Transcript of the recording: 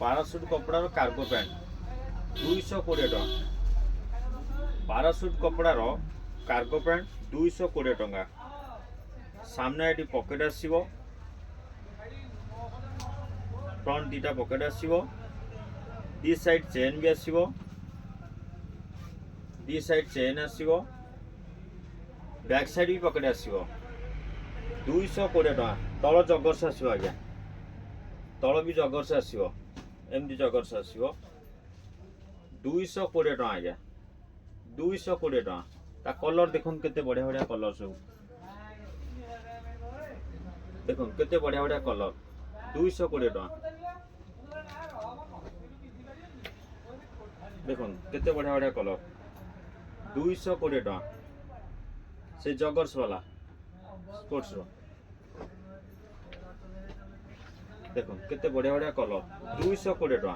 Parachute କପଡ଼ାର cargo pant 220 ଟଙ୍କା। Parachute କପଡ଼ାର କାର୍ଗୋ ପ୍ୟାଣ୍ଟ 220 ଟଙ୍କା। ସାମ୍ନା ଏଠି ପକେଟ୍ ଆସିବ, ଫ୍ରଣ୍ଟ ଦୁଇଟା ପକେଟ୍ ଆସିବ, ଦି ସାଇଡ୍ ଚେନ୍ ବି ଆସିବ, ଦି ସାଇଡ୍ ଚେନ୍ ଆସିବ, ବ୍ୟାକ୍ ସାଇଡ୍ ବି ପକେଟ୍ ଆସିବ। 220 ଟଙ୍କା। ତଳ ଜଗର୍ସ ଆସିବ ଆଜ୍ଞା, ତଳ ବି ଜଗର୍ସ ଆସିବ, ଏମିତି ଜଗର୍ସ ଆସିବ। 220 ଟଙ୍କା ଆଜ୍ଞା, 220 ଟଙ୍କା। ତା କଲର୍ ଦେଖନ୍ତୁ କେତେ ବଢ଼ିଆ ବଢ଼ିଆ କଲର୍ ସବୁ, ଦେଖନ୍ତୁ କେତେ ବଢ଼ିଆ ବଢ଼ିଆ କଲର୍। 220 ଟଙ୍କା। ଦେଖନ୍ତୁ କେତେ ବଢ଼ିଆ ବଢ଼ିଆ କଲର୍। 220 ଟଙ୍କା। ସେ ଜଗର୍ସ वाला ସ୍ପୋର୍ଟସର ଦେଖନ୍ତୁ କେତେ ବଢ଼ିଆ ବଢ଼ିଆ କଲର୍। 220 ଟଙ୍କା।